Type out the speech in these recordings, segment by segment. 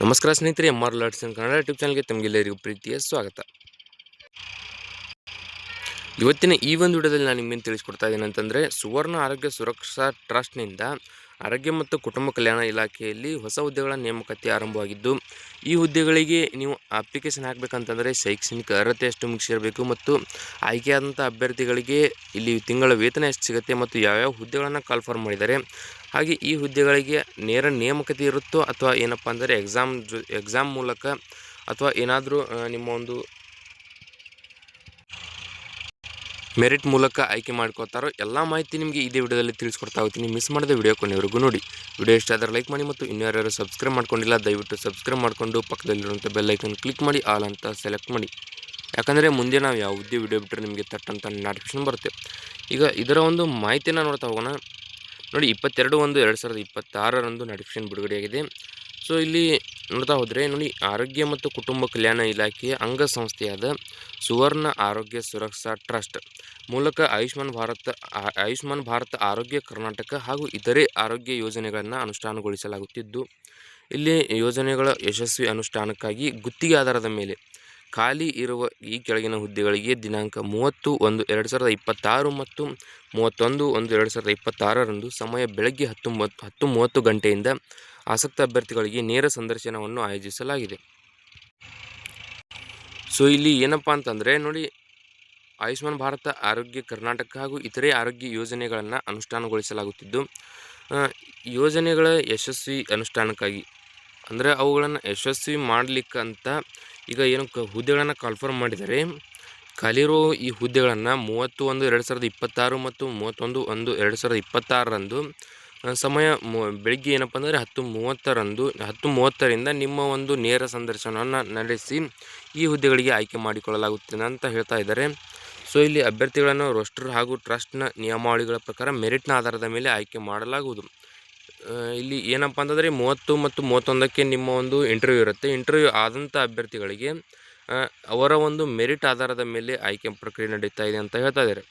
ನಮಸ್ಕಾರ ಸ್ನೇಹಿತರೆ, MR ಲರ್ಡ್ಸ್ ಇನ್ Kannada YouTube ಚಾನಲ್ಗೆ ತಮಗೆಲ್ಲರಿಗೂ ಪ್ರೀತಿಯ ಸ್ವಾಗತ. ಇವತ್ತಿನ ಈ ಒಂದು ವಿಡಿಯೋದಲ್ಲಿ ನಾನು ನಿಮಗೆ ತಿಳಿಸ್ಕೊಡ್ತಾ ಇದ್ದೇನೆ ಅಂತಂದರೆ, ಸುವರ್ಣ ಆರೋಗ್ಯ ಸುರಕ್ಷಾ ಟ್ರಸ್ಟ್ನಿಂದ ಆರೋಗ್ಯ ಮತ್ತು ಕುಟುಂಬ ಕಲ್ಯಾಣ ಇಲಾಖೆಯಲ್ಲಿ ಹೊಸ ಹುದ್ದೆಗಳ ನೇಮಕಾತಿ ಆರಂಭವಾಗಿದ್ದು, ಈ ಹುದ್ದೆಗಳಿಗೆ ನೀವು ಅಪ್ಲಿಕೇಶನ್ ಹಾಕಬೇಕಂತಂದರೆ ಶೈಕ್ಷಣಿಕ ಅರ್ಹತೆ ಎಷ್ಟು ಮುಗಿಸಿರಬೇಕು ಮತ್ತು ಆಯ್ಕೆಯಾದಂಥ ಅಭ್ಯರ್ಥಿಗಳಿಗೆ ಇಲ್ಲಿ ತಿಂಗಳ ವೇತನ ಎಷ್ಟು ಸಿಗುತ್ತೆ ಮತ್ತು ಯಾವ್ಯಾವ ಹುದ್ದೆಗಳನ್ನು ಕಾಲ್ಫಾರ್ಮ್ ಮಾಡಿದ್ದಾರೆ, ಹಾಗೆ ಈ ಹುದ್ದೆಗಳಿಗೆ ನೇರ ನೇಮಕಾತಿ ಇರುತ್ತೋ ಅಥವಾ ಏನಪ್ಪ ಅಂದರೆ ಎಕ್ಸಾಮ್ ಮೂಲಕ ಅಥವಾ ಏನಾದರೂ ನಿಮ್ಮ ಒಂದು ಮೆರಿಟ್ ಮೂಲಕ ಆಯ್ಕೆ ಮಾಡ್ಕೋತಾರೋ ಎಲ್ಲ ಮಾಹಿತಿ ನಿಮಗೆ ಇದೇ ವಿಡಿಯೋದಲ್ಲಿ ತಿಳಿಸ್ಕೊಡ್ತಾ ಹೋಗ್ತೀನಿ. ಮಿಸ್ ಮಾಡಿದ ವಿಡಿಯೋ ಕೊನೆವರೆಗೂ ನೋಡಿ. ವಿಡಿಯೋ ಇಷ್ಟ ಆದರೆ ಲೈಕ್ ಮಾಡಿ ಮತ್ತು ಇನ್ಯಾರು ಸಬ್ಸ್ಕ್ರೈಬ್ ಮಾಡ್ಕೊಂಡಿಲ್ಲ ದಯವಿಟ್ಟು ಸಬ್ಸ್ಕ್ರೈಬ್ ಮಾಡಿಕೊಂಡು ಪಕ್ಕದಲ್ಲಿರುವಂಥ ಬೆಲ್ ಐಕನ್ ಕ್ಲಿಕ್ ಮಾಡಿ ಆಲ್ ಅಂತ ಸೆಲೆಕ್ಟ್ ಮಾಡಿ. ಯಾಕಂದರೆ ಮುಂದೆ ನಾವು ಯಾವುದೇ ವಿಡಿಯೋ ಬಿಟ್ಟರೆ ನಿಮಗೆ ತಟ್ಟಂತ ನೋಟಿಫಿಕೇಶನ್ ಬರುತ್ತೆ. ಈಗ ಇದರ ಒಂದು ಮಾಹಿತಿಯನ್ನು ನೋಡ್ತಾ ಹೋಗೋಣ. ನೋಡಿ, 22/1/2026 ನೋಟಿಫಿಕೇಶನ್ ಬಿಡುಗಡೆಯಾಗಿದೆ. ಸೊ ಇಲ್ಲಿ ನೋಡ್ತಾ ಹೋದರೆ ನೋಡಿ, ಆರೋಗ್ಯ ಮತ್ತು ಕುಟುಂಬ ಕಲ್ಯಾಣ ಇಲಾಖೆಯ ಅಂಗಸಂಸ್ಥೆಯಾದ ಸುವರ್ಣ ಆರೋಗ್ಯ ಸುರಕ್ಷಾ ಟ್ರಸ್ಟ್ ಮೂಲಕ ಆಯುಷ್ಮಾನ್ ಭಾರತ ಆರೋಗ್ಯ ಕರ್ನಾಟಕ ಹಾಗೂ ಇತರೆ ಆರೋಗ್ಯ ಯೋಜನೆಗಳನ್ನು ಅನುಷ್ಠಾನಗೊಳಿಸಲಾಗುತ್ತಿದ್ದು, ಇಲ್ಲಿ ಯೋಜನೆಗಳ ಯಶಸ್ವಿ ಅನುಷ್ಠಾನಕ್ಕಾಗಿ ಗುತ್ತಿಗೆ ಆಧಾರದ ಮೇಲೆ ಖಾಲಿ ಇರುವ ಈ ಕೆಳಗಿನ ಹುದ್ದೆಗಳಿಗೆ ದಿನಾಂಕ 30/1/2026 ಮತ್ತು 31/1/2026 ಸಮಯ ಬೆಳಗ್ಗೆ 10:30 ಗಂಟೆಯಿಂದ ಆಸಕ್ತ ಅಭ್ಯರ್ಥಿಗಳಿಗೆ ನೇರ ಸಂದರ್ಶನವನ್ನು ಆಯೋಜಿಸಲಾಗಿದೆ. ಸೊ ಇಲ್ಲಿ ಏನಪ್ಪ ಅಂತಂದರೆ ನೋಡಿ, ಆಯುಷ್ಮಾನ್ ಭಾರತ ಆರೋಗ್ಯ ಕರ್ನಾಟಕ ಹಾಗೂ ಇತರೆ ಆರೋಗ್ಯ ಯೋಜನೆಗಳನ್ನು ಅನುಷ್ಠಾನಗೊಳಿಸಲಾಗುತ್ತಿದ್ದು, ಯೋಜನೆಗಳ ಯಶಸ್ವಿ ಅನುಷ್ಠಾನಕ್ಕಾಗಿ ಅಂದರೆ ಅವುಗಳನ್ನು ಯಶಸ್ವಿ ಮಾಡಲಿಕ್ಕಂತ ಈಗ ಏನು ಹುದ್ದೆಗಳನ್ನು ಕಾಲ್ಫರ್ಮ್ ಮಾಡಿದರೆ, ಖಾಲಿರೋ ಈ ಹುದ್ದೆಗಳನ್ನು 30/1/2026 ಮತ್ತು 31/1/2026 ಸಮಯ ಬೆಳಿಗ್ಗೆ ಏನಪ್ಪ ಅಂದರೆ 10:30ರಿಂದ ನಿಮ್ಮ ಒಂದು ನೇರ ಸಂದರ್ಶನವನ್ನು ನಡೆಸಿ ಈ ಹುದ್ದೆಗಳಿಗೆ ಆಯ್ಕೆ ಮಾಡಿಕೊಳ್ಳಲಾಗುತ್ತದೆ ಅಂತ ಹೇಳ್ತಾ ಇದ್ದಾರೆ. ಸೊ ಇಲ್ಲಿ ಅಭ್ಯರ್ಥಿಗಳನ್ನು ರೋಸ್ಟರ್ ಹಾಗೂ ಟ್ರಸ್ಟ್ನ ನಿಯಮಾವಳಿಗಳ ಪ್ರಕಾರ ಮೆರಿಟ್ನ ಆಧಾರದ ಮೇಲೆ ಆಯ್ಕೆ ಮಾಡಲಾಗುವುದು. ಇಲ್ಲಿ ಏನಪ್ಪ ಅಂತಂದರೆ 30 ಮತ್ತು 31ಕ್ಕೆ ನಿಮ್ಮ ಒಂದು ಇಂಟರ್ವ್ಯೂ ಇರುತ್ತೆ. ಇಂಟರ್ವ್ಯೂ ಆದಂಥ ಅಭ್ಯರ್ಥಿಗಳಿಗೆ ಅವರ ಒಂದು ಮೆರಿಟ್ ಆಧಾರದ ಮೇಲೆ ಆಯ್ಕೆ ಪ್ರಕ್ರಿಯೆ ನಡೀತಾ ಇದೆ ಅಂತ ಹೇಳ್ತಾ ಇದ್ದಾರೆ.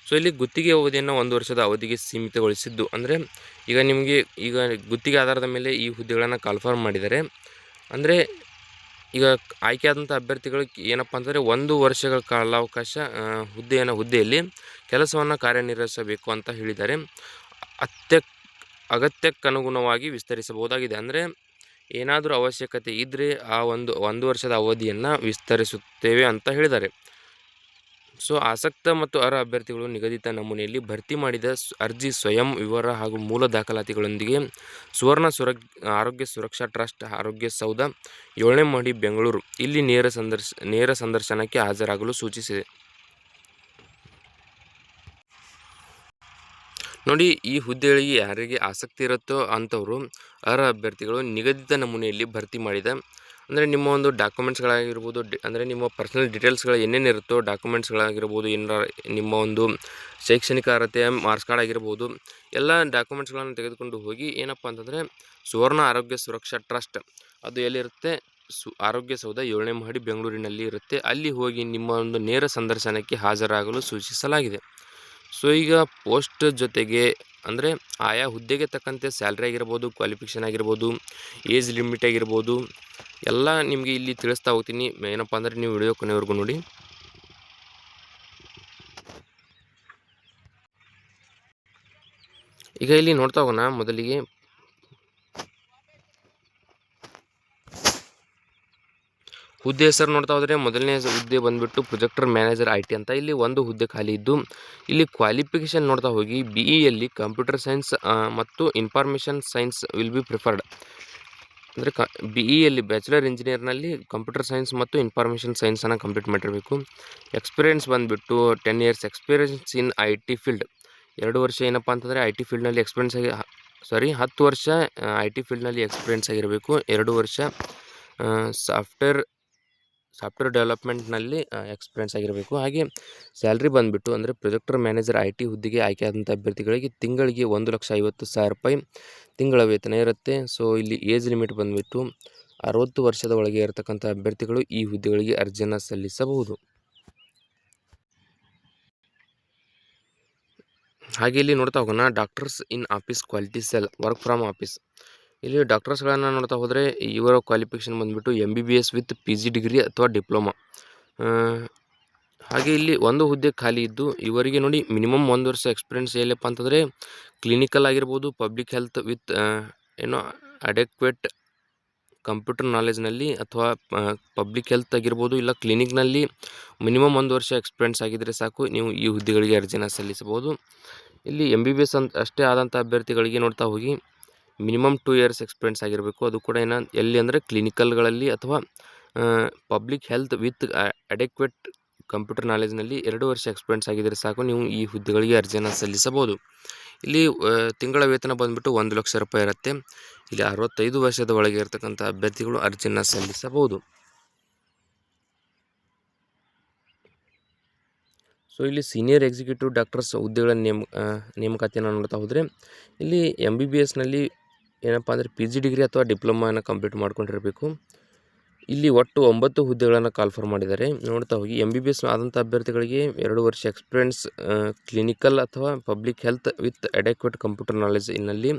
ಸೊ ಇಲ್ಲಿ ಗುತ್ತಿಗೆ ಅವಧಿಯನ್ನು 1 ವರ್ಷದ ಅವಧಿಗೆ ಸೀಮಿತಗೊಳಿಸಿದ್ದು, ಅಂದರೆ ಈಗ ನಿಮಗೆ ಈಗ ಗುತ್ತಿಗೆ ಆಧಾರದ ಮೇಲೆ ಈ ಹುದ್ದೆಗಳನ್ನು ಕಾಲ್ಫಾರ್ಮ್ ಮಾಡಿದ್ದಾರೆ. ಅಂದರೆ ಈಗ ಆಯ್ಕೆಯಾದಂಥ ಅಭ್ಯರ್ಥಿಗಳು ಏನಪ್ಪ ಅಂತಂದರೆ 1 ವರ್ಷಗಳ ಕಾಲಾವಕಾಶ ಹುದ್ದೆಯಲ್ಲಿ ಕೆಲಸವನ್ನು ಕಾರ್ಯನಿರ್ವಹಿಸಬೇಕು ಅಂತ ಹೇಳಿದ್ದಾರೆ. ಅಗತ್ಯಕ್ಕನುಗುಣವಾಗಿ ವಿಸ್ತರಿಸಬಹುದಾಗಿದೆ. ಅಂದರೆ ಏನಾದರೂ ಅವಶ್ಯಕತೆ ಇದ್ದರೆ ಆ ಒಂದು ವರ್ಷದ ಅವಧಿಯನ್ನು ವಿಸ್ತರಿಸುತ್ತೇವೆ ಅಂತ ಹೇಳಿದ್ದಾರೆ. ಸೊ ಆಸಕ್ತ ಮತ್ತು ಅರ್ಹ ಅಭ್ಯರ್ಥಿಗಳು ನಿಗದಿತ ನಮೂನೆಯಲ್ಲಿ ಭರ್ತಿ ಮಾಡಿದ ಅರ್ಜಿ, ಸ್ವಯಂ ವಿವರ ಹಾಗೂ ಮೂಲ ದಾಖಲಾತಿಗಳೊಂದಿಗೆ ಸುವರ್ಣ ಆರೋಗ್ಯ ಸುರಕ್ಷಾ ಟ್ರಸ್ಟ್, ಆರೋಗ್ಯ ಸೌಧ, 7ನೇ ಮಹಡಿ, ಬೆಂಗಳೂರು ಇಲ್ಲಿ ನೇರ ಸಂದರ್ಶನಕ್ಕೆ ಹಾಜರಾಗಲು ಸೂಚಿಸಿದೆ. ನೋಡಿ, ಈ ಹುದ್ದೆಗಳಿಗೆ ಯಾರಿಗೆ ಆಸಕ್ತಿ ಇರುತ್ತೋ ಅಂಥವರು ಅರ್ಹ ಅಭ್ಯರ್ಥಿಗಳು ನಿಗದಿತ ನಮೂನೆಯಲ್ಲಿ ಭರ್ತಿ ಮಾಡಿದ, ಅಂದರೆ ನಿಮ್ಮ ಒಂದು ಡಾಕ್ಯುಮೆಂಟ್ಸ್ಗಳಾಗಿರ್ಬೋದು, ಅಂದರೆ ನಿಮ್ಮ ಪರ್ಸನಲ್ ಡೀಟೇಲ್ಸ್ಗಳು ಏನೇನಿರುತ್ತೋ ಡಾಕ್ಯುಮೆಂಟ್ಸ್ಗಳಾಗಿರ್ಬೋದು, ಏನಾರ ನಿಮ್ಮ ಒಂದು ಶೈಕ್ಷಣಿಕ ಅರ್ಹತೆ ಮಾರ್ಕ್ಸ್ ಕಾರ್ಡ್ ಆಗಿರ್ಬೋದು, ಎಲ್ಲ ಡಾಕ್ಯುಮೆಂಟ್ಸ್ಗಳನ್ನು ತೆಗೆದುಕೊಂಡು ಹೋಗಿ ಏನಪ್ಪ ಅಂತಂದರೆ ಸುವರ್ಣ ಆರೋಗ್ಯ ಸುರಕ್ಷಾ ಟ್ರಸ್ಟ್ ಅದು ಎಲ್ಲಿರುತ್ತೆ, ಆರೋಗ್ಯ ಸೌಧ, 7ನೇ ಮಹಡಿ, ಬೆಂಗಳೂರಿನಲ್ಲಿ ಇರುತ್ತೆ. ಅಲ್ಲಿ ಹೋಗಿ ನಿಮ್ಮ ಒಂದು ನೇರ ಸಂದರ್ಶನಕ್ಕೆ ಹಾಜರಾಗಲು ಸೂಚಿಸಲಾಗಿದೆ. ಸೊ ಈಗ ಪೋಸ್ಟ್ ಜೊತೆಗೆ ಅಂದರೆ ಆಯಾ ಹುದ್ದೆಗೆ ತಕ್ಕಂತೆ ಸ್ಯಾಲ್ರಿ ಆಗಿರ್ಬೋದು, ಕ್ವಾಲಿಫಿಕೇಷನ್ ಆಗಿರ್ಬೋದು, ಏಜ್ ಲಿಮಿಟ್ ಆಗಿರ್ಬೋದು, ಎಲ್ಲ ನಿಮಗೆ ಇಲ್ಲಿ ತಿಳಿಸ್ತಾ ಹೋಗ್ತೀನಿ. ಏನಪ್ಪ ಅಂದರೆ ನೀವು ವಿಡಿಯೋ ಕೊನೆವರೆಗೂ ನೋಡಿ. ಈಗ ಇಲ್ಲಿ ನೋಡ್ತಾ ಹೋಗೋಣ. ಮೊದಲಿಗೆ ಹುದ್ದೆ ಹೆಸರು ನೋಡ್ತಾ ಹೋದರೆ ಮೊದಲನೇ ಹುದ್ದೆ ಬಂದುಬಿಟ್ಟು ಪ್ರೊಜೆಕ್ಟರ್ ಮ್ಯಾನೇಜರ್ IT ಅಂತ. ಇಲ್ಲಿ ಒಂದು ಹುದ್ದೆ ಖಾಲಿ ಇದ್ದು, ಇಲ್ಲಿ ಕ್ವಾಲಿಫಿಕೇಷನ್ ನೋಡ್ತಾ ಹೋಗಿ BEಯಲ್ಲಿ ಕಂಪ್ಯೂಟರ್ ಸೈನ್ಸ್ ಮತ್ತು information science will be preferred. ಅಂದರೆ BEಯಲ್ಲಿ ಬ್ಯಾಚುಲರ್ ಇಂಜಿನಿಯರ್ನಲ್ಲಿ ಕಂಪ್ಯೂಟರ್ ಸೈನ್ಸ್ ಮತ್ತು ಇನ್ಫಾರ್ಮೇಷನ್ ಸೈನ್ಸನ್ನು ಕಂಪ್ಲೀಟ್ ಮಾಡಿರಬೇಕು. ಎಕ್ಸ್ಪೀರಿಯೆನ್ಸ್ ಬಂದುಬಿಟ್ಟು 10 years experience in IT field. 2 ವರ್ಷ ಏನಪ್ಪ ಅಂತಂದರೆ IT ಫೀಲ್ಡ್ನಲ್ಲಿ ಎಕ್ಸ್ಪೀರಿಯೆನ್ಸ್ 10 ವರ್ಷ IT ಫೀಲ್ಡ್ನಲ್ಲಿ ಎಕ್ಸ್ಪೀರಿಯೆನ್ಸ್ ಆಗಿರಬೇಕು. 2 ವರ್ಷ ಸಾಫ್ಟ್ವೇರ್ ಡೆವಲಪ್ಮೆಂಟ್ನಲ್ಲಿ ಎಕ್ಸ್ಪೀರಿಯೆನ್ಸ್ ಆಗಿರಬೇಕು. ಹಾಗೆ ಸ್ಯಾಲ್ರಿ ಬಂದುಬಿಟ್ಟು ಅಂದರೆ ಪ್ರೊಜೆಕ್ಟರ್ ಮ್ಯಾನೇಜರ್ IT ಹುದ್ದೆಗೆ ಆಯ್ಕೆಯಾದಂಥ ಅಭ್ಯರ್ಥಿಗಳಿಗೆ ತಿಂಗಳಿಗೆ 1,50,000 ರೂಪಾಯಿ ತಿಂಗಳ ವೇತನ ಇರುತ್ತೆ. ಸೊ ಇಲ್ಲಿ ಏಜ್ ಲಿಮಿಟ್ ಬಂದುಬಿಟ್ಟು 60 ವರ್ಷದ ಒಳಗೆ ಇರತಕ್ಕಂಥ ಅಭ್ಯರ್ಥಿಗಳು ಈ ಹುದ್ದೆಗಳಿಗೆ ಅರ್ಜಿಯನ್ನು ಸಲ್ಲಿಸಬಹುದು. ಹಾಗೆ ಇಲ್ಲಿ ನೋಡ್ತಾ ಹೋಗೋಣ. Doctors in office quality cell work from office. ಇಲ್ಲಿ ಡಾಕ್ಟರ್ಸ್ಗಳನ್ನು ನೋಡ್ತಾ ಹೋದರೆ ಇವರ ಕ್ವಾಲಿಫಿಕೇಷನ್ ಬಂದುಬಿಟ್ಟು MBBS ವಿತ್ PG ಡಿಗ್ರಿ ಅಥವಾ ಡಿಪ್ಲೊಮಾ. ಹಾಗೆ ಇಲ್ಲಿ ಒಂದು ಹುದ್ದೆ ಖಾಲಿ ಇದ್ದು ಇವರಿಗೆ ನೋಡಿ ಮಿನಿಮಮ್ 1 ವರ್ಷ ಎಕ್ಸ್ಪೀರಿಯನ್ಸ್ ಎಲ್ಲಪ್ಪ ಅಂತಂದರೆ ಕ್ಲಿನಿಕಲ್ ಆಗಿರ್ಬೋದು, public health with adequate computer ನಾಲೆಜ್ನಲ್ಲಿ ಅಥವಾ ಪಬ್ಲಿಕ್ ಹೆಲ್ತ್ ಆಗಿರ್ಬೋದು, ಇಲ್ಲ ಕ್ಲಿನಿಕ್ನಲ್ಲಿ ಮಿನಿಮಮ್ 1 ವರ್ಷ ಎಕ್ಸ್ಪೀರಿಯನ್ಸ್ ಆಗಿದ್ದರೆ ಸಾಕು, ನೀವು ಈ ಹುದ್ದೆಗಳಿಗೆ ಅರ್ಜಿನ ಸಲ್ಲಿಸಬಹುದು. ಇಲ್ಲಿ MBBS ಅಂತ ಅಷ್ಟೇ ಆದಂಥ ಅಭ್ಯರ್ಥಿಗಳಿಗೆ ನೋಡ್ತಾ ಹೋಗಿ ಮಿನಿಮಮ್ 2 ಇಯರ್ಸ್ ಎಕ್ಸ್ಪೀರಿಯನ್ಸ್ ಆಗಿರಬೇಕು. ಅದು ಕೂಡ ಎಲ್ಲಿ ಅಂದರೆ ಕ್ಲಿನಿಕಲ್ಗಳಲ್ಲಿ ಅಥವಾ public health with adequate computer ನಾಲೆಜ್ನಲ್ಲಿ 2 ವರ್ಷ ಎಕ್ಸ್ಪೀರಿಯನ್ಸ್ ಆಗಿದ್ದರೆ ಸಾಕು, ನೀವು ಈ ಹುದ್ದೆಗಳಿಗೆ ಅರ್ಜಿಯನ್ನು ಸಲ್ಲಿಸಬಹುದು. ಇಲ್ಲಿ ತಿಂಗಳ ವೇತನ ಬಂದುಬಿಟ್ಟು 1 ಲಕ್ಷ ರೂಪಾಯಿ ಇರುತ್ತೆ. ಇಲ್ಲಿ 65 ವರ್ಷದ ಒಳಗೆ ಇರತಕ್ಕಂಥ ಅಭ್ಯರ್ಥಿಗಳು ಅರ್ಜಿಯನ್ನು ಸಲ್ಲಿಸಬಹುದು. ಸೊ ಇಲ್ಲಿ ಸೀನಿಯರ್ ಎಕ್ಸಿಕ್ಯೂಟಿವ್ ಡಾಕ್ಟರ್ಸ್ ಹುದ್ದೆಗಳ ನೇಮಕಾತಿಯನ್ನು ನೋಡ್ತಾ ಹೋದರೆ ಇಲ್ಲಿ MBBSನಲ್ಲಿ ಏನಪ್ಪ ಅಂದರೆ PG ಡಿಗ್ರಿ ಅಥವಾ ಡಿಪ್ಲೊಮಾನ ಕಂಪ್ಲೀಟ್ ಮಾಡ್ಕೊಂಡಿರಬೇಕು. ಇಲ್ಲಿ ಒಟ್ಟು 9 ಹುದ್ದೆಗಳನ್ನು ಕಾಲ್ಫರ್ ಮಾಡಿದ್ದಾರೆ. ನೋಡ್ತಾ ಹೋಗಿ MBBS ಆದಂಥ ಅಭ್ಯರ್ಥಿಗಳಿಗೆ 2 ವರ್ಷ ಎಕ್ಸ್ಪೀರಿಯನ್ಸ್ ಕ್ಲಿನಿಕಲ್ ಅಥವಾ public health with adequate computer knowledge ಇನ್ನಲ್ಲಿ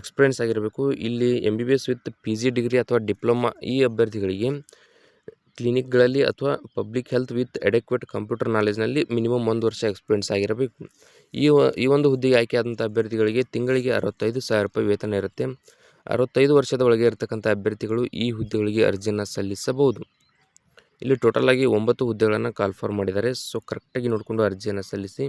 ಎಕ್ಸ್ಪೀರಿಯನ್ಸ್ ಆಗಿರಬೇಕು. ಇಲ್ಲಿ MBBS ವಿತ್ PG ಡಿಗ್ರಿ ಅಥವಾ ಡಿಪ್ಲೊಮಾ ಈ ಅಭ್ಯರ್ಥಿಗಳಿಗೆ ಕ್ಲಿನಿಕ್ಗಳಲ್ಲಿ ಅಥವಾ public health with adequate computer ನಾಲೆಜ್ನಲ್ಲಿ ಮಿನಿಮಮ್ 1 ವರ್ಷ ಎಕ್ಸ್ಪೀರಿಯನ್ಸ್ ಆಗಿರಬೇಕು. ಈ ಒಂದು ಹುದ್ದೆಗೆ ಆಯ್ಕೆಯಾದಂಥ ಅಭ್ಯರ್ಥಿಗಳಿಗೆ ತಿಂಗಳಿಗೆ 65,000 ರೂಪಾಯಿ ವೇತನ ಇರುತ್ತೆ. 65 ವರ್ಷದ ಒಳಗೆ ಇರತಕ್ಕಂಥ ಅಭ್ಯರ್ಥಿಗಳು ಈ ಹುದ್ದೆಗಳಿಗೆ ಅರ್ಜಿಯನ್ನು ಸಲ್ಲಿಸಬಹುದು. ಇಲ್ಲಿ ಟೋಟಲ್ ಆಗಿ 9 ಹುದ್ದೆಗಳನ್ನು ಕಾಲ್ಫರ್ ಮಾಡಿದ್ದಾರೆ. ಸೊ ಕರೆಕ್ಟಾಗಿ ನೋಡಿಕೊಂಡು ಅರ್ಜಿಯನ್ನು ಸಲ್ಲಿಸಿ.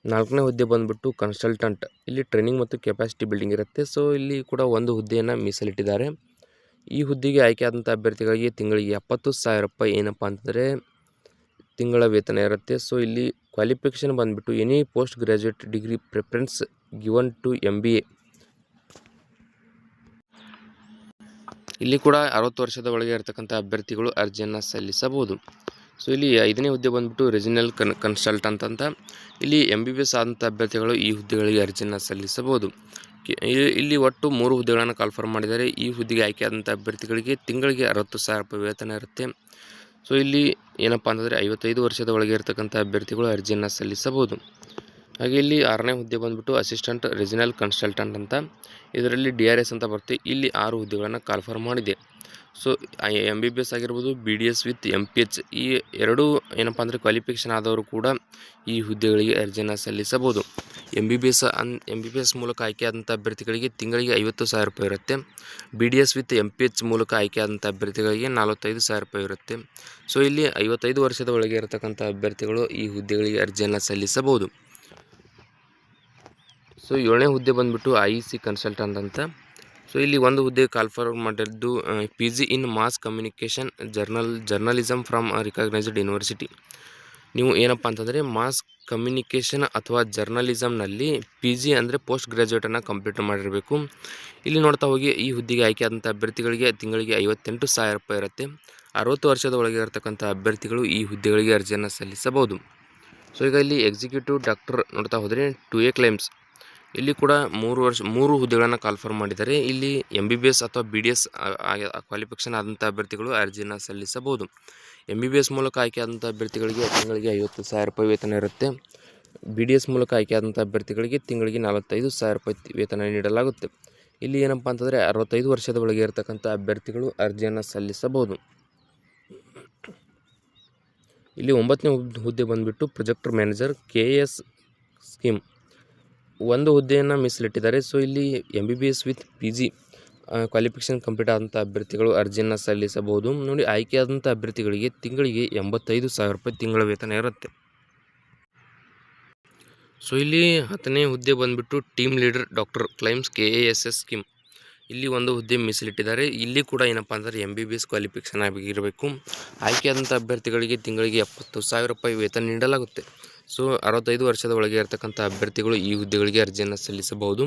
4ನೇ ಹುದ್ದೆ ಬಂದುಬಿಟ್ಟು ಕನ್ಸಲ್ಟೆಂಟ್. ಇಲ್ಲಿ ಟ್ರೈನಿಂಗ್ ಮತ್ತು ಕೆಪಾಸಿಟಿ ಬಿಲ್ಡಿಂಗ್ ಇರುತ್ತೆ. ಸೊ ಇಲ್ಲಿ ಕೂಡ ಒಂದು ಹುದ್ದೆಯನ್ನು ಮೀಸಲಿಟ್ಟಿದ್ದಾರೆ. ಈ ಹುದ್ದೆಗೆ ಆಯ್ಕೆಯಾದಂಥ ಅಭ್ಯರ್ಥಿಗಳಿಗೆ ತಿಂಗಳಿಗೆ 70,000 ರೂಪಾಯಿ ಏನಪ್ಪ ಅಂತಂದರೆ ತಿಂಗಳ ವೇತನ ಇರುತ್ತೆ. ಸೊ ಇಲ್ಲಿ ಕ್ವಾಲಿಫಿಕೇಷನ್ ಬಂದುಬಿಟ್ಟು any post graduate degree preference given to MBA. ಇಲ್ಲಿ ಕೂಡ 60 ವರ್ಷದ ಒಳಗೆ ಇರತಕ್ಕಂಥ ಅಭ್ಯರ್ಥಿಗಳು ಅರ್ಜಿಯನ್ನು ಸಲ್ಲಿಸಬಹುದು. ಸೊ ಇಲ್ಲಿ 5ನೇ ಹುದ್ದೆ ಬಂದುಬಿಟ್ಟು ರೀಜನಲ್ ಕನ್ಸಲ್ಟೆಂಟ್ ಅಂತ. ಇಲ್ಲಿ MBBS ಆದಂಥ ಅಭ್ಯರ್ಥಿಗಳು ಈ ಹುದ್ದೆಗಳಿಗೆ ಅರ್ಜಿಯನ್ನು ಸಲ್ಲಿಸಬಹುದು. ಇಲ್ಲಿ ಒಟ್ಟು 3 ಹುದ್ದೆಗಳನ್ನು ಕಾಲ್ಫರ್ ಮಾಡಿದ್ದಾರೆ. ಈ ಹುದ್ದೆಗೆ ಆಯ್ಕೆಯಾದಂಥ ಅಭ್ಯರ್ಥಿಗಳಿಗೆ ತಿಂಗಳಿಗೆ 60,000 ರೂಪಾಯಿ ವೇತನ ಇರುತ್ತೆ. ಸೊ ಇಲ್ಲಿ ಏನಪ್ಪ ಅಂತಂದರೆ 55 ವರ್ಷದ ಒಳಗೆ ಇರತಕ್ಕಂಥ ಅಭ್ಯರ್ಥಿಗಳು ಅರ್ಜಿಯನ್ನು ಸಲ್ಲಿಸಬಹುದು. ಹಾಗೆ ಇಲ್ಲಿ 6ನೇ ಹುದ್ದೆ ಬಂದುಬಿಟ್ಟು ಅಸಿಸ್ಟೆಂಟ್ ರೀಜನಲ್ ಕನ್ಸಲ್ಟೆಂಟ್ ಅಂತ. ಇದರಲ್ಲಿ DRS ಅಂತ ಬರುತ್ತೆ. ಇಲ್ಲಿ 6 ಹುದ್ದೆಗಳನ್ನು ಕಾಲ್ಫರ್ ಮಾಡಿದೆ. ಸೊ MBBS ಆಗಿರ್ಬೋದು, BDS ವಿತ್ MPH ಈ ಎರಡೂ ಏನಪ್ಪ ಅಂದರೆ ಕ್ವಾಲಿಫಿಕೇಷನ್ ಆದವರು ಕೂಡ ಈ ಹುದ್ದೆಗಳಿಗೆ ಅರ್ಜಿಯನ್ನು ಸಲ್ಲಿಸಬಹುದು. MBBS ಮೂಲಕ ಆಯ್ಕೆಯಾದಂಥ ಅಭ್ಯರ್ಥಿಗಳಿಗೆ ತಿಂಗಳಿಗೆ 50,000 ರೂಪಾಯಿ ಇರುತ್ತೆ. BDS ವಿತ್ MPH ಮೂಲಕ ಆಯ್ಕೆಯಾದಂಥ ಅಭ್ಯರ್ಥಿಗಳಿಗೆ 45,000 ರೂಪಾಯಿ ಇರುತ್ತೆ. ಸೊ ಇಲ್ಲಿ 55 ವರ್ಷದ ಒಳಗೆ ಇರತಕ್ಕಂಥ ಅಭ್ಯರ್ಥಿಗಳು ಈ ಹುದ್ದೆಗಳಿಗೆ ಅರ್ಜಿಯನ್ನು ಸಲ್ಲಿಸಬಹುದು. ಸೊ 7ನೇ ಹುದ್ದೆ ಬಂದುಬಿಟ್ಟು IEC ಕನ್ಸಲ್ಟೆಂಟ್ ಅಂತ. ಸೊ ಇಲ್ಲಿ ಒಂದು ಹುದ್ದೆ ಕಾಲ್ಫರ್ ಮಾಡಿದ್ದು PG in mass communication journalism from recognised university. ನೀವು ಏನಪ್ಪ ಅಂತಂದರೆ ಮಾಸ್ ಕಮ್ಯುನಿಕೇಷನ್ ಅಥವಾ ಜರ್ನಲಿಸಮ್ನಲ್ಲಿ PG ಅಂದರೆ ಪೋಸ್ಟ್ ಗ್ರ್ಯಾಜುಯೇಟನ್ನು ಕಂಪ್ಲೀಟ್ ಮಾಡಿರಬೇಕು. ಇಲ್ಲಿ ನೋಡ್ತಾ ಹೋಗಿ ಈ ಹುದ್ದೆಗೆ ಆಯ್ಕೆಯಾದಂಥ ಅಭ್ಯರ್ಥಿಗಳಿಗೆ ತಿಂಗಳಿಗೆ 58,000 ರೂಪಾಯಿ ಇರುತ್ತೆ. 60 ವರ್ಷದ ಒಳಗೆ ಇರತಕ್ಕಂಥ ಅಭ್ಯರ್ಥಿಗಳು ಈ ಹುದ್ದೆಗಳಿಗೆ ಅರ್ಜಿಯನ್ನು ಸಲ್ಲಿಸಬಹುದು. ಸೊ ಈಗ ಇಲ್ಲಿ ಎಕ್ಸಿಕ್ಯೂಟಿವ್ ಡಾಕ್ಟರ್ ನೋಡ್ತಾ ಹೋದರೆ 2A ಕ್ಲೈಮ್ಸ್. ಇಲ್ಲಿ ಕೂಡ 3 ಹುದ್ದೆಗಳನ್ನು ಕಾಲ್ಫರ್ ಮಾಡಿದ್ದಾರೆ. ಇಲ್ಲಿ MBBS ಅಥವಾ BDS ಕ್ವಾಲಿಫಿಕೇಷನ್ ಆದಂಥ ಅಭ್ಯರ್ಥಿಗಳು ಅರ್ಜಿಯನ್ನು ಸಲ್ಲಿಸಬಹುದು. MBBS ಮೂಲಕ ಆಯ್ಕೆಯಾದಂಥ ಅಭ್ಯರ್ಥಿಗಳಿಗೆ ತಿಂಗಳಿಗೆ 50,000 ರೂಪಾಯಿ ವೇತನ ಇರುತ್ತೆ. BDS ಮೂಲಕ ಆಯ್ಕೆಯಾದಂಥ ಅಭ್ಯರ್ಥಿಗಳಿಗೆ ತಿಂಗಳಿಗೆ 45,000 ರೂಪಾಯಿ ವೇತನ ನೀಡಲಾಗುತ್ತೆ. ಇಲ್ಲಿ ಏನಪ್ಪ ಅಂತಂದರೆ 65 ವರ್ಷದ ಒಳಗೆ ಇರತಕ್ಕಂಥ ಅಭ್ಯರ್ಥಿಗಳು ಅರ್ಜಿಯನ್ನು ಸಲ್ಲಿಸಬಹುದು. ಇಲ್ಲಿ 9ನೇ ಹುದ್ದೆ ಬಂದುಬಿಟ್ಟು ಪ್ರೊಜೆಕ್ಟ್ ಮ್ಯಾನೇಜರ್ KS ಸ್ಕೀಮ್. ಒಂದು ಹುದ್ದೆಯನ್ನು ಮೀಸಲಿಟ್ಟಿದ್ದಾರೆ. ಸೊ ಇಲ್ಲಿ MBBS with PG qualification complete ಆದಂಥ ಅಭ್ಯರ್ಥಿಗಳು ಅರ್ಜಿಯನ್ನು ಸಲ್ಲಿಸಬಹುದು. ನೋಡಿ ಆಯ್ಕೆಯಾದಂಥ ಅಭ್ಯರ್ಥಿಗಳಿಗೆ ತಿಂಗಳಿಗೆ 85,000 ರೂಪಾಯಿ ತಿಂಗಳ ವೇತನ ಇರುತ್ತೆ. ಸೊ ಇಲ್ಲಿ 10ನೇ ಹುದ್ದೆ ಬಂದುಬಿಟ್ಟು team leader doctor claims KASS scheme. ಇಲ್ಲಿ ಒಂದು ಹುದ್ದೆ ಮೀಸಲಿಟ್ಟಿದ್ದಾರೆ. ಇಲ್ಲಿ ಕೂಡ ಏನಪ್ಪ ಅಂದರೆ MBBS ಕ್ವಾಲಿಫಿಕೇಷನ್ ಆಗಿರಬೇಕು. ಆಯ್ಕೆಯಾದಂಥ ಅಭ್ಯರ್ಥಿಗಳಿಗೆ ತಿಂಗಳಿಗೆ 70,000 ರೂಪಾಯಿ ವೇತನ ನೀಡಲಾಗುತ್ತೆ. ಸೊ 65 ವರ್ಷದ ಒಳಗೆ ಇರತಕ್ಕಂಥ ಅಭ್ಯರ್ಥಿಗಳು ಈ ಹುದ್ದೆಗಳಿಗೆ ಅರ್ಜಿಯನ್ನು ಸಲ್ಲಿಸಬಹುದು.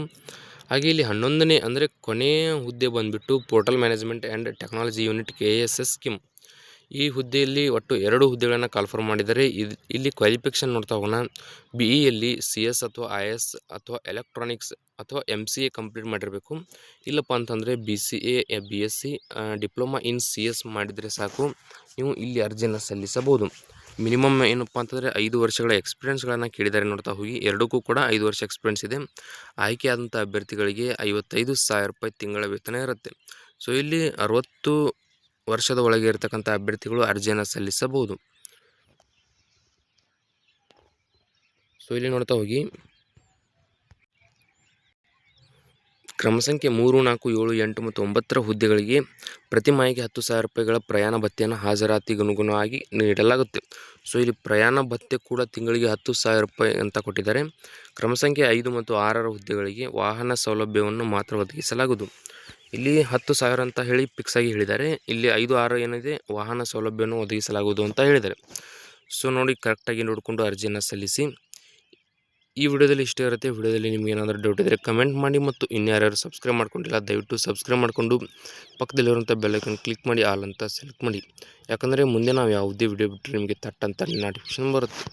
ಹಾಗೆ ಇಲ್ಲಿ 11ನೇ ಅಂದರೆ ಕೊನೆಯ ಹುದ್ದೆ ಬಂದುಬಿಟ್ಟು portal management and technology unit KASS scheme. ಈ ಹುದ್ದೆಯಲ್ಲಿ ಒಟ್ಟು 2 ಹುದ್ದೆಗಳನ್ನು ಕಾಲ್ಫರ್ ಮಾಡಿದ್ದಾರೆ. ಇಲ್ಲಿ ಕ್ವಾಲಿಫಿಕೇಷನ್ ನೋಡ್ತಾ ಹೋಗೋಣ. BEಯಲ್ಲಿ CS ಅಥವಾ IS ಅಥವಾ ಎಲೆಕ್ಟ್ರಾನಿಕ್ಸ್ ಅಥವಾ MCA ಕಂಪ್ಲೀಟ್ ಮಾಡಿರಬೇಕು. ಇಲ್ಲಪ್ಪ ಅಂತಂದರೆ BCA BSc diploma in CS ಮಾಡಿದರೆ ಸಾಕು, ನೀವು ಇಲ್ಲಿ ಅರ್ಜಿಯನ್ನು ಸಲ್ಲಿಸಬಹುದು. ಮಿನಿಮಮ್ ಏನಪ್ಪ ಅಂತಂದರೆ 5 ವರ್ಷಗಳ ಎಕ್ಸ್ಪೀರಿಯೆನ್ಸ್ಗಳನ್ನು ಕೇಳಿದ್ದಾರೆ ನೋಡ್ತಾ ಹೋಗಿ. ಎರಡಕ್ಕೂ ಕೂಡ 5 ವರ್ಷ ಎಕ್ಸ್ಪೀರಿಯೆನ್ಸ್ ಇದೆ. ಆಯ್ಕೆಯಾದಂಥ ಅಭ್ಯರ್ಥಿಗಳಿಗೆ 55,000 ರೂಪಾಯಿ ತಿಂಗಳ ವೇತನ ಇರುತ್ತೆ. ಸೊ ಇಲ್ಲಿ 60 ವರ್ಷದ ಒಳಗೆ ಇರತಕ್ಕಂಥ ಅಭ್ಯರ್ಥಿಗಳು ಅರ್ಜಿಯನ್ನು ಸಲ್ಲಿಸಬಹುದು. ಸೊ ಇಲ್ಲಿ ನೋಡ್ತಾ ಹೋಗಿ ಕ್ರಮ ಸಂಖ್ಯೆ 3, 4, 7, 8 ಮತ್ತು 9ರ ಹುದ್ದೆಗಳಿಗೆ ಪ್ರತಿ ಮಾಹಿಗೆ 10,000 ರೂಪಾಯಿಗಳ ಪ್ರಯಾಣ ಭತ್ಯೆಯನ್ನು ಹಾಜರಾತಿಗೆ ಅನುಗುಣವಾಗಿ ನೀಡಲಾಗುತ್ತೆ. ಸೊ ಇಲ್ಲಿ ಪ್ರಯಾಣ ಭತ್ಯೆ ಕೂಡ ತಿಂಗಳಿಗೆ 10,000 ರೂಪಾಯಿ ಅಂತ ಕೊಟ್ಟಿದ್ದಾರೆ. ಕ್ರಮ ಸಂಖ್ಯೆ 5 ಮತ್ತು 6ರ ಹುದ್ದೆಗಳಿಗೆ ವಾಹನ ಸೌಲಭ್ಯವನ್ನು ಮಾತ್ರ ಒದಗಿಸಲಾಗುವುದು. ಇಲ್ಲಿ 10,000 ಅಂತ ಹೇಳಿ ಫಿಕ್ಸ್ ಆಗಿ ಹೇಳಿದ್ದಾರೆ. ಇಲ್ಲಿ 5, 6 ಏನಿದೆ ವಾಹನ ಸೌಲಭ್ಯವನ್ನು ಒದಗಿಸಲಾಗುವುದು ಅಂತ ಹೇಳಿದ್ದಾರೆ. ಸೊ ನೋಡಿ, ಕರೆಕ್ಟಾಗಿ ನೋಡಿಕೊಂಡು ಅರ್ಜಿಯನ್ನು ಸಲ್ಲಿಸಿ. ಈ ವಿಡಿಯೋದಲ್ಲಿ ಇಷ್ಟೇ ಇರುತ್ತೆ. ವಿಡಿಯೋದಲ್ಲಿ ನಿಮ್ಗೆ ಏನಾದರೂ ಡೌಟ್ ಇದ್ದರೆ ಕಮೆಂಟ್ ಮಾಡಿ, ಮತ್ತು ಇನ್ಯಾರ್ಯಾರು ಸಬ್ಸ್ಕ್ರೈಬ್ ಮಾಡ್ಕೊಂಡಿಲ್ಲ ದಯವಿಟ್ಟು ಸಬ್ಸ್ಕ್ರೈಬ್ ಮಾಡಿಕೊಂಡು ಪಕ್ಕದಲ್ಲಿರುವಂಥ ಬೆಲ್ಲೈಕನ್ ಕ್ಲಿಕ್ ಮಾಡಿ ಆಲ್ ಅಂತ ಸೆಲೆಕ್ಟ್ ಮಾಡಿ. ಯಾಕಂದರೆ ಮುಂದೆ ನಾವು ಯಾವುದೇ ವಿಡಿಯೋ ಬಿಟ್ಟರೆ ನಿಮಗೆ ತಟ್ಟಂತ ನೋಟಿಫಿಕೇಶನ್ ಬರುತ್ತೆ.